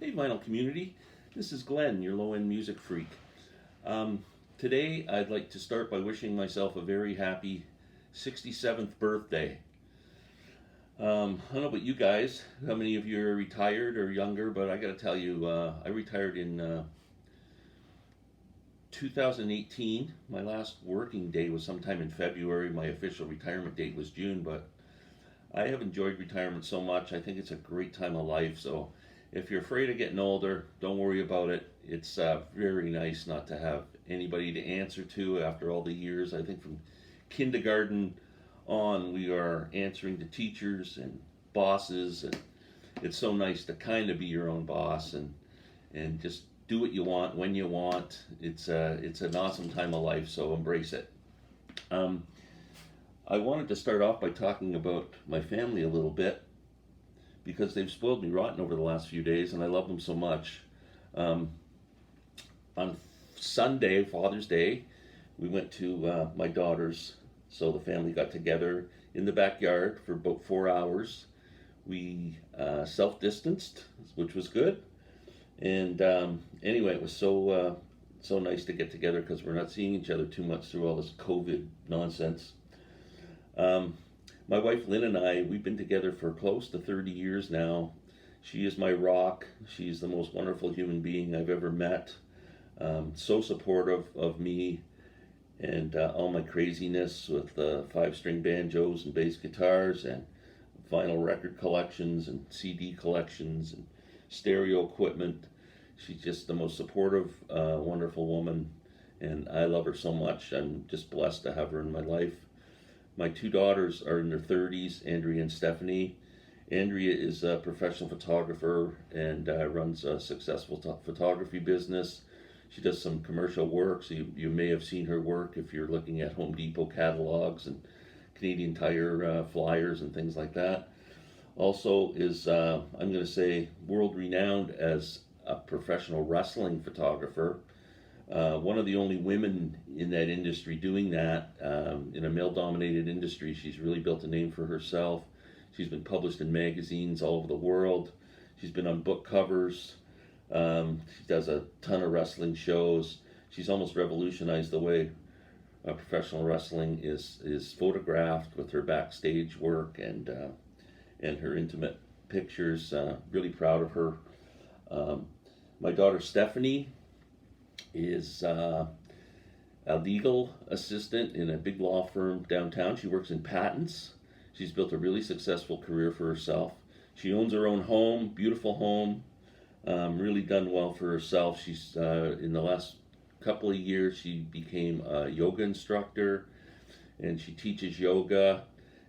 Hey, vinyl community. This is Glenn, your low-end music freak. Today, I'd like to start by wishing myself a very happy 67th birthday. I don't know about you guys, how many of you are retired or younger, but I got to tell you, I retired in 2018. My last working day was sometime in February. My official retirement date was June, but I have enjoyed retirement so much. I think it's a great time of life. So if you're afraid of getting older, don't worry about it. It's very nice not to have anybody to answer to after all the years. I think from kindergarten on, we are answering to teachers and bosses, and it's so nice to kind of be your own boss and just do what you want when you want. It's an awesome time of life, so embrace it. I wanted to start off by talking about my family a little bit because they've spoiled me rotten over the last few days, and I love them so much. On Sunday, Father's Day, we went to my daughter's, so the family got together in the backyard for about 4 hours. We self-distanced, which was good, and anyway, it was so nice to get together because we're not seeing each other too much through all this COVID nonsense. My wife Lynn and I, we've been together for close to 30 years now. She is my rock. She's the most wonderful human being I've ever met. So supportive of me and all my craziness with 5-string banjos and bass guitars and vinyl record collections and CD collections and stereo equipment. She's just the most supportive, wonderful woman, and I love her so much. I'm just blessed to have her in my life. My two daughters are in their 30s, Andrea and Stephanie. Andrea is a professional photographer and runs a successful photography business. She does some commercial work, so you may have seen her work if you're looking at Home Depot catalogs and Canadian Tire flyers and things like that. Also is, I'm going to say, world-renowned as a professional wrestling photographer. One of the only women in that industry doing that, in a male-dominated industry. She's really built a name for herself. She's been published in magazines all over the world. She's been on book covers. She does a ton of wrestling shows. She's almost revolutionized the way professional wrestling is photographed with her backstage work and her intimate pictures. Really proud of her. My daughter Stephanie is a legal assistant in a big law firm downtown. She works in patents. She's built a really successful career for herself. She owns her own home, beautiful home, really done well for herself. She's in the last couple of years, she became a yoga instructor, and she teaches yoga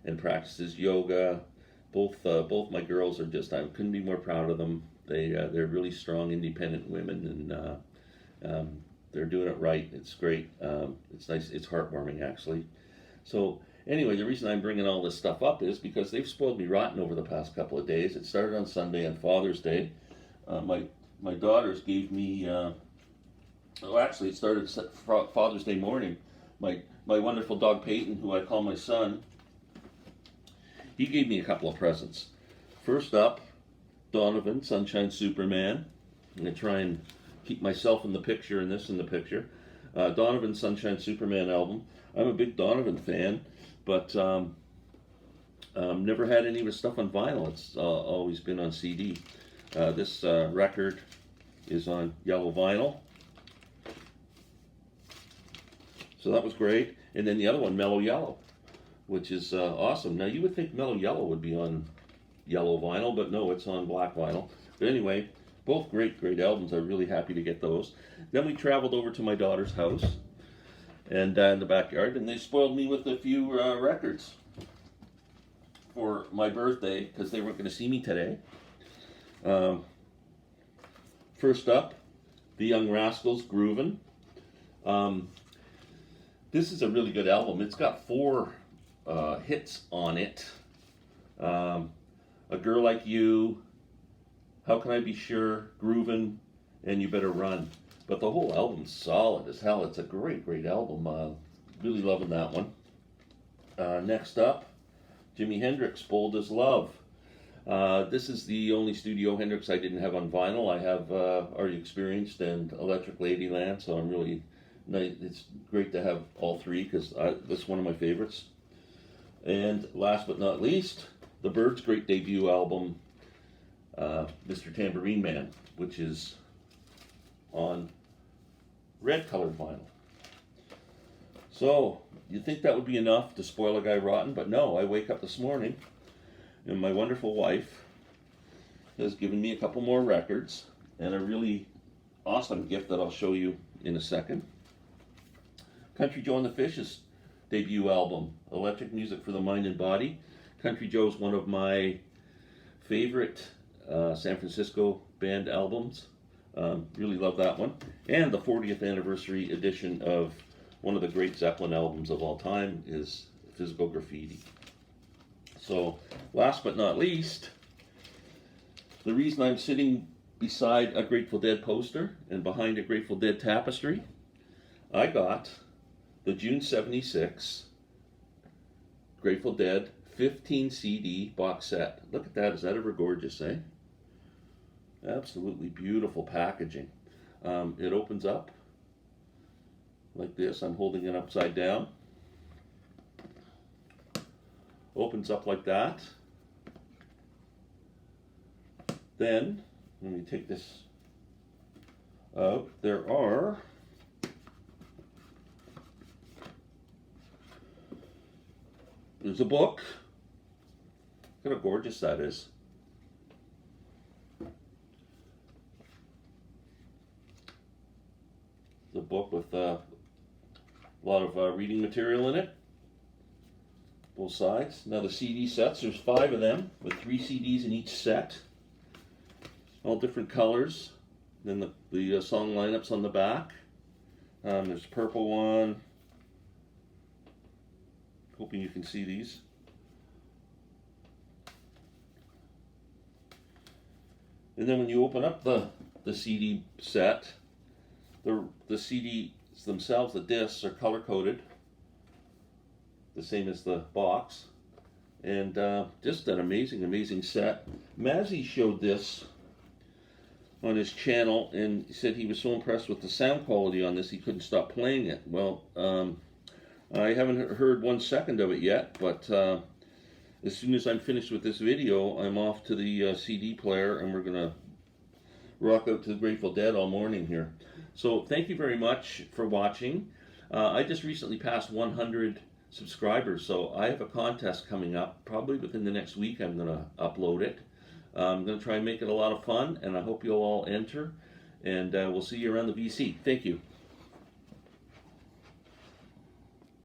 and practices yoga. Both my girls are just, I couldn't be more proud of them. They're really strong, independent women, and they're doing it right. It's great. It's nice. It's heartwarming, actually. So anyway, the reason I'm bringing all this stuff up is because they've spoiled me rotten over the past couple of days. It started on Sunday, on Father's Day. My daughters gave me. Actually, it started Father's Day morning. My wonderful dog Peyton, who I call my son, he gave me a couple of presents. First up, Donovan, Sunshine Superman. I'm going to try and keep myself in the picture and this in the picture. Donovan Sunshine Superman album. I'm a big Donovan fan, but never had any of his stuff on vinyl. It's always been on CD. This record is on yellow vinyl. So that was great. And then the other one, Mellow Yellow, which is awesome. Now you would think Mellow Yellow would be on yellow vinyl, but no, it's on black vinyl. But anyway, both great albums. I'm really happy to get those. Then we traveled over to my daughter's house and in the backyard, and they spoiled me with a few records for my birthday because they weren't going to see me today. First up, The Young Rascals, Groovin'. This is a really good album. It's got 4 hits on it. A Girl Like You, How Can I Be Sure, Groovin', and You Better Run. But the whole album's solid as hell. It's a great album. Really loving that one. Next up, Jimi Hendrix, Bold as Love. This is the only Studio Hendrix I didn't have on vinyl. I have Are You Experienced and Electric Ladyland, so I'm really nice. It's great to have all three because that's one of my favorites. And last but not least, the Byrds' great debut album, Mr. Tambourine Man, which is on red colored vinyl. So, you'd think that would be enough to spoil a guy rotten, but no, I wake up this morning and my wonderful wife has given me a couple more records and a really awesome gift that I'll show you in a second. Country Joe and the Fish's debut album, Electric Music for the Mind and Body. Country Joe's one of my favorite San Francisco band albums. Really love that one. And the 40th anniversary edition of one of the great Zeppelin albums of all time is Physical Graffiti. So, last but not least, the reason I'm sitting beside a Grateful Dead poster and behind a Grateful Dead tapestry, I got the June 76 Grateful Dead 15 CD box set. Look at that. Is that ever gorgeous, eh? Absolutely beautiful packaging. It opens up like this. I'm holding it upside down. Opens up like that. Then, let me take this out. There's a book. Look how gorgeous that is. The book with a lot of reading material in it. Both sides. Now the CD sets, there's 5 of them with 3 CDs in each set. All different colors. Then the song lineups on the back. There's a purple one. Hoping you can see these. And then when you open up the CD set, the CDs themselves, the discs, are color coded, the same as the box, and just an amazing set. Mazzy showed this on his channel and he said he was so impressed with the sound quality on this he couldn't stop playing it. Well, I haven't heard 1 second of it yet, but as soon as I'm finished with this video, I'm off to the CD player and we're gonna rock out to the Grateful Dead all morning here. So thank you very much for watching. I just recently passed 100 subscribers, so I have a contest coming up. Probably within the next week I'm going to upload it. I'm going to try and make it a lot of fun, and I hope you'll all enter, and we'll see you around the VC. Thank you.